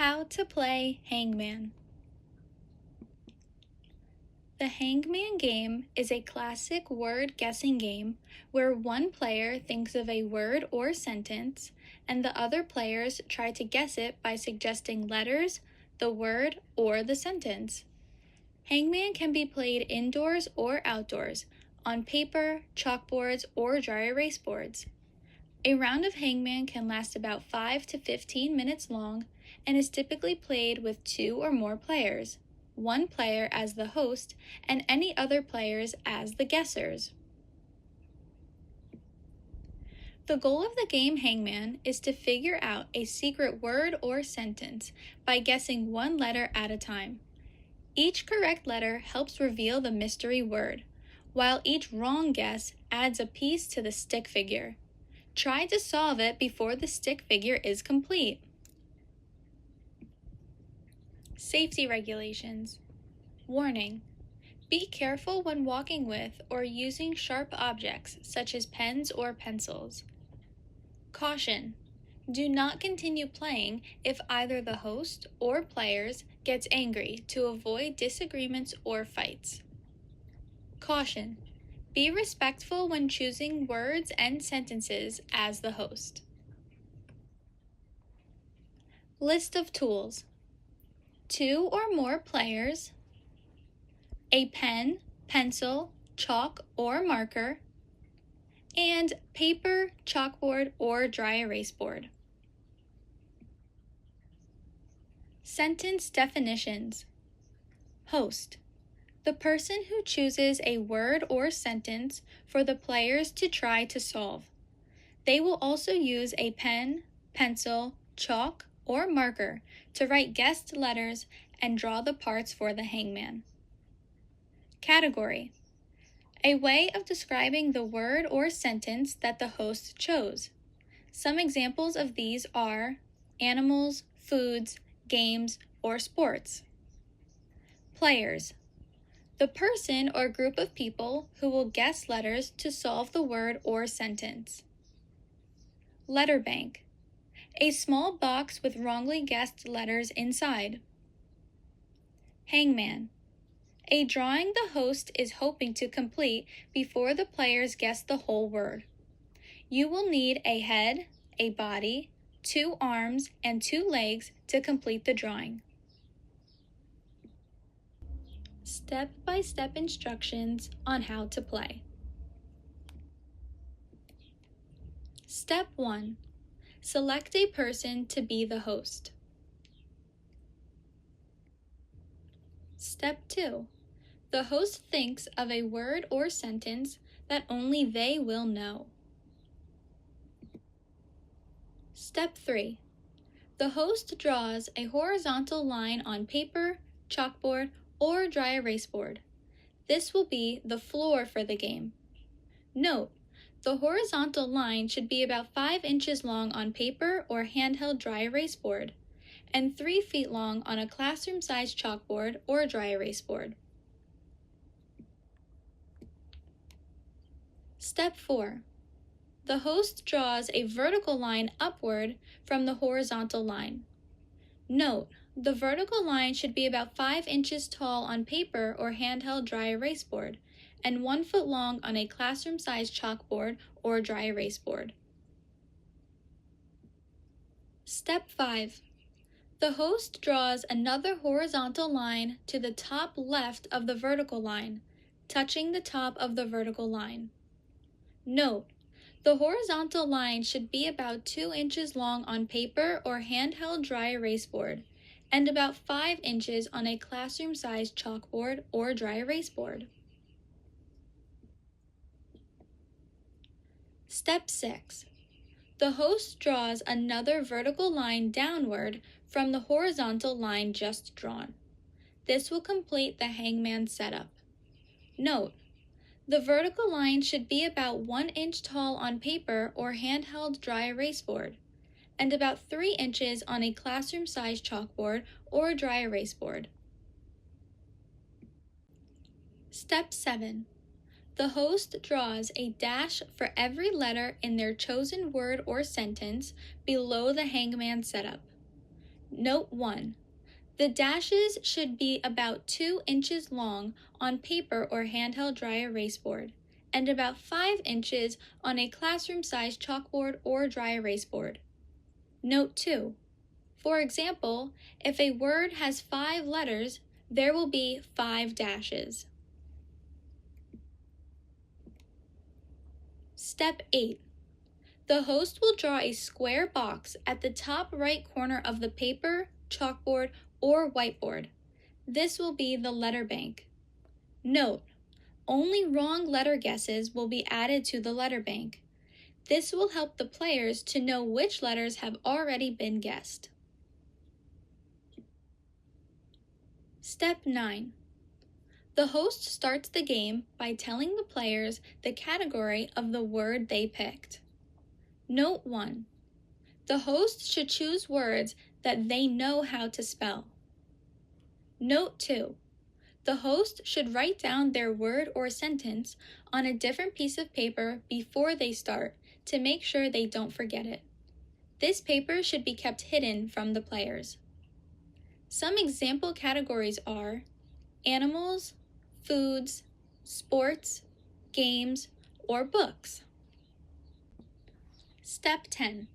How to play Hangman. The Hangman game is a classic word guessing game where one player thinks of a word or sentence and the other players try to guess it by suggesting letters, the word, or the sentence. Hangman can be played indoors or outdoors, on paper, chalkboards, or dry erase boards. A round of Hangman can last about 5 to 15 minutes long and is typically played with 2 or more players, one player as the host and any other players as the guessers. The goal of the game Hangman is to figure out a secret word or sentence by guessing one letter at a time. Each correct letter helps reveal the mystery word, while each wrong guess adds a piece to the stick figure. Try to solve it before the stick figure is complete. Safety regulations. Warning: be careful when walking with or using sharp objects such as pens or pencils. Caution: do not continue playing if either the host or players gets angry to avoid disagreements or fights. Caution: be respectful when choosing words and sentences as the host. List of tools: 2 or more players, a pen, pencil, chalk, or marker, and paper, chalkboard, or dry erase board. Sentence definitions. Host: the person who chooses a word or sentence for the players to try to solve. They will also use a pen, pencil, chalk, or marker to write guessed letters and draw the parts for the hangman. Category: a way of describing the word or sentence that the host chose. Some examples of these are animals, foods, games, or sports. Players: the person or group of people who will guess letters to solve the word or sentence. Letter bank: a small box with wrongly guessed letters inside. Hangman: a drawing the host is hoping to complete before the players guess the whole word. You will need a head, a body, 2 arms, and 2 legs to complete the drawing. Step-by-step instructions on how to play. Step 1. Select a person to be the host. Step 2. The host thinks of a word or sentence that only they will know. Step 3. The host draws a horizontal line on paper, chalkboard, or dry erase board. This will be the floor for the game. Note: the horizontal line should be about 5 inches long on paper or handheld dry erase board, and 3 feet long on a classroom-sized chalkboard or dry erase board. Step 4. The host draws a vertical line upward from the horizontal line. Note: the vertical line should be about 5 inches tall on paper or handheld dry erase board, and 1 foot long on a classroom-sized chalkboard or dry erase board. Step 5. The host draws another horizontal line to the top left of the vertical line, touching the top of the vertical line. Note: the horizontal line should be about 2 inches long on paper or handheld dry erase board, and about 5 inches on a classroom-sized chalkboard or dry erase board. Step 6. The host draws another vertical line downward from the horizontal line just drawn. This will complete the hangman setup. Note: the vertical line should be about 1 inch tall on paper or handheld dry erase board, and about 3 inches on a classroom-sized chalkboard or dry erase board. Step 7. The host draws a dash for every letter in their chosen word or sentence below the hangman setup. Note 1. The dashes should be about 2 inches long on paper or handheld dry erase board, and about 5 inches on a classroom-sized chalkboard or dry erase board. Note 2. For example, if a word has 5 letters, there will be 5 dashes. Step 8. The host will draw a square box at the top right corner of the paper, chalkboard, or whiteboard. This will be the letter bank. Note, only wrong letter guesses will be added to the letter bank. This will help the players to know which letters have already been guessed. Step 9. The host starts the game by telling the players the category of the word they picked. Note 1. The host should choose words that they know how to spell. Note 2. The host should write down their word or sentence on a different piece of paper before they start to make sure they don't forget it. This paper should be kept hidden from the players. Some example categories are animals, foods, sports, games, or books. Step 10.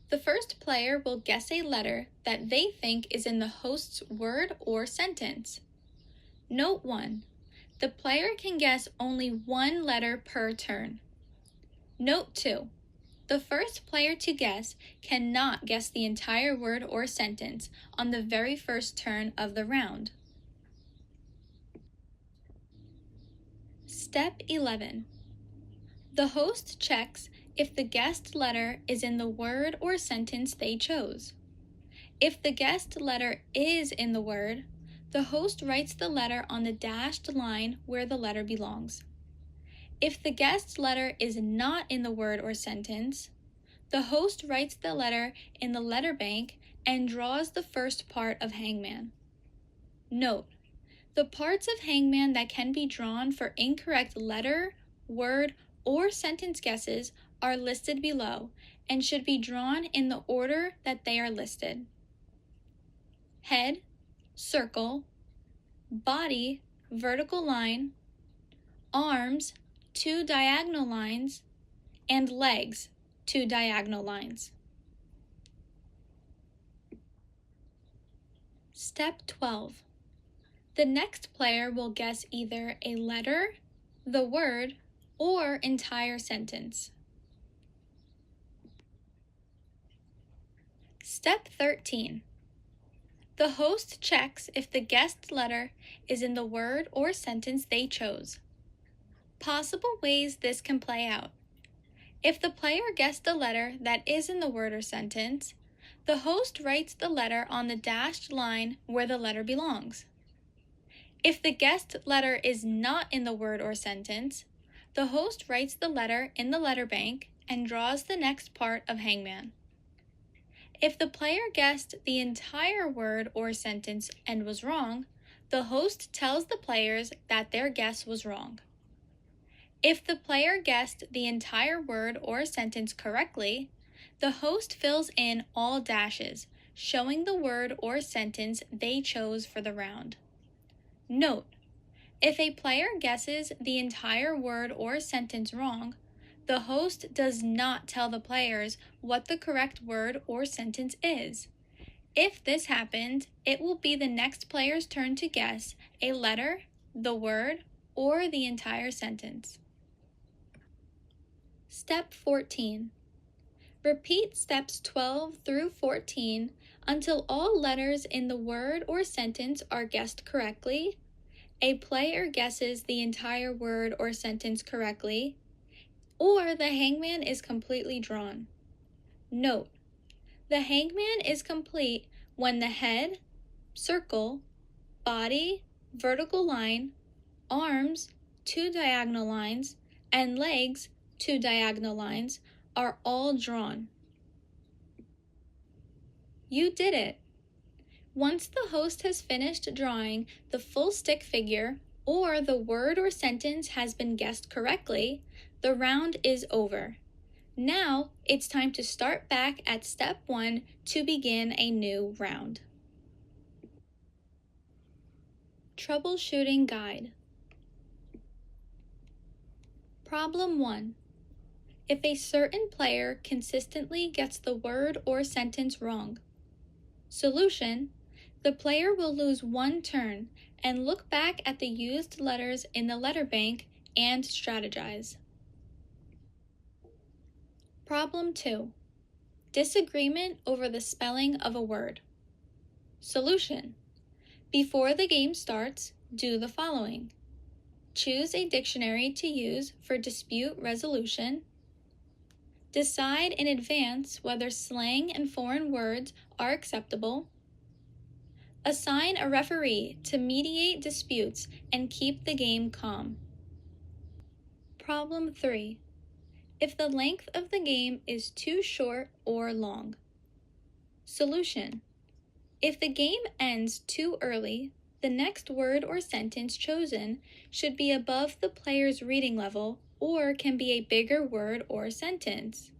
The first player will guess a letter that they think is in the host's word or sentence. Note 1. The player can guess only one letter per turn. Note 2. The first player to guess cannot guess the entire word or sentence on the very first turn of the round. Step 11. The host checks if the guessed letter is in the word or sentence they chose. If the guessed letter is in the word, the host writes the letter on the dashed line where the letter belongs. If the guessed letter is not in the word or sentence, the host writes the letter in the letter bank and draws the first part of Hangman. Note, the parts of Hangman that can be drawn for incorrect letter, word, or sentence guesses are listed below and should be drawn in the order that they are listed. Head, circle, body, vertical line, arms, 2 diagonal lines, and legs, 2 diagonal lines. Step 12. The next player will guess either a letter, the word, or entire sentence. Step 13. The host checks if the guessed letter is in the word or sentence they chose. Possible ways this can play out. If the player guessed a letter that is in the word or sentence, the host writes the letter on the dashed line where the letter belongs. If the guessed letter is not in the word or sentence, the host writes the letter in the letter bank and draws the next part of Hangman. If the player guessed the entire word or sentence and was wrong, the host tells the players that their guess was wrong. If the player guessed the entire word or sentence correctly, the host fills in all dashes, showing the word or sentence they chose for the round. Note, if a player guesses the entire word or sentence wrong, the host does not tell the players what the correct word or sentence is. If this happens, it will be the next player's turn to guess a letter, the word, or the entire sentence. Step 14. Repeat steps 12 through 14 until all letters in the word or sentence are guessed correctly, a player guesses the entire word or sentence correctly, or the hangman is completely drawn. Note, the hangman is complete when the head, circle, body, vertical line, arms, 2 diagonal lines, and legs, 2 diagonal lines, are all drawn. You did it! Once the host has finished drawing the full stick figure, or the word or sentence has been guessed correctly, the round is over. Now, it's time to start back at step 1 to begin a new round. Troubleshooting Guide. Problem 1. If a certain player consistently gets the word or sentence wrong. Solution: the player will lose one turn and look back at the used letters in the letter bank and strategize. Problem 2. Disagreement over the spelling of a word. Solution: before the game starts, do the following. Choose a dictionary to use for dispute resolution. Decide in advance whether slang and foreign words are acceptable. Assign a referee to mediate disputes and keep the game calm. Problem 3. If the length of the game is too short or long. Solution: if the game ends too early, the next word or sentence chosen should be above the player's reading level or can be a bigger word or sentence.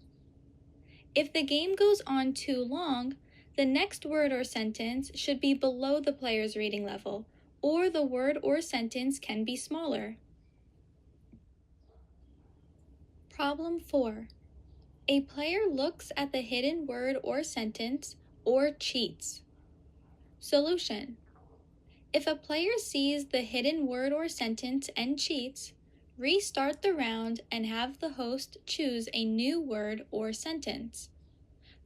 If the game goes on too long, the next word or sentence should be below the player's reading level, or the word or sentence can be smaller. Problem 4. A player looks at the hidden word or sentence or cheats. Solution: if a player sees the hidden word or sentence and cheats, restart the round and have the host choose a new word or sentence.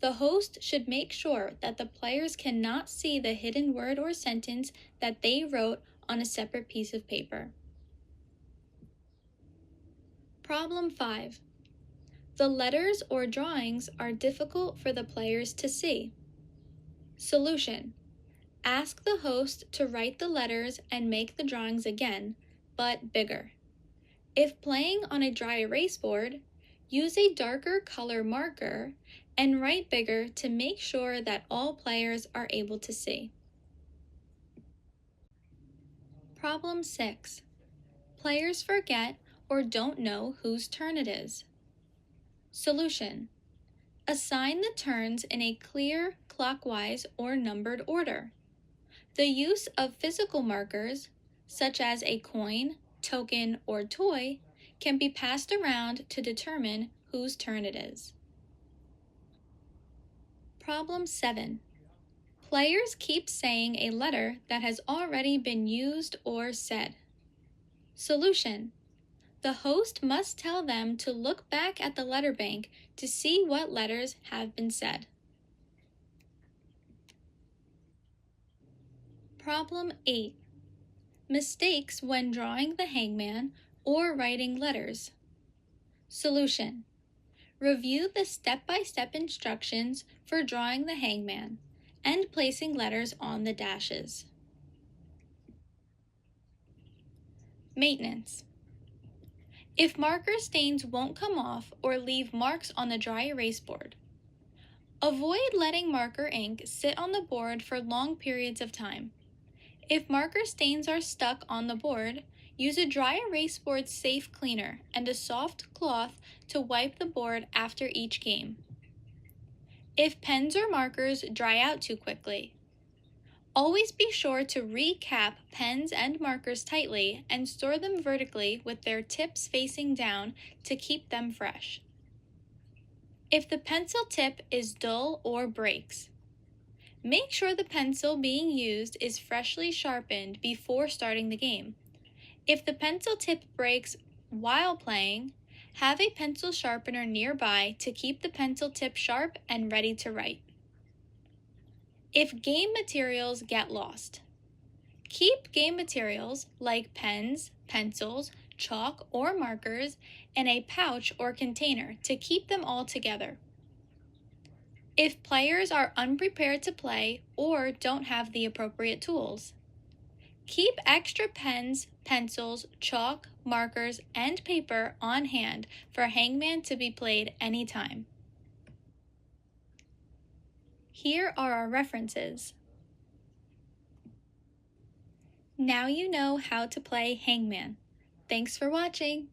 The host should make sure that the players cannot see the hidden word or sentence that they wrote on a separate piece of paper. Problem 5. The letters or drawings are difficult for the players to see. Solution: ask the host to write the letters and make the drawings again, but bigger. If playing on a dry erase board, use a darker color marker and write bigger to make sure that all players are able to see. Problem 6. Players forget or don't know whose turn it is. Solution: assign the turns in a clear, clockwise, or numbered order. The use of physical markers, such as a coin, token, or toy, can be passed around to determine whose turn it is. Problem 7. Players keep saying a letter that has already been used or said. Solution: the host must tell them to look back at the letter bank to see what letters have been said. Problem 8. Mistakes when drawing the hangman or writing letters. Solution: review the step-by-step instructions for drawing the hangman and placing letters on the dashes. Maintenance. If marker stains won't come off or leave marks on the dry erase board, avoid letting marker ink sit on the board for long periods of time. If marker stains are stuck on the board, use a dry erase board safe cleaner and a soft cloth to wipe the board after each game. If pens or markers dry out too quickly, always be sure to recap pens and markers tightly and store them vertically with their tips facing down to keep them fresh. If the pencil tip is dull or breaks, make sure the pencil being used is freshly sharpened before starting the game. If the pencil tip breaks while playing, have a pencil sharpener nearby to keep the pencil tip sharp and ready to write. If game materials get lost, keep game materials like pens, pencils, chalk, or markers in a pouch or container to keep them all together. If players are unprepared to play or don't have the appropriate tools, keep extra pens, pencils, chalk, markers, and paper on hand for Hangman to be played anytime. Here are our references. Now you know how to play Hangman. Thanks for watching!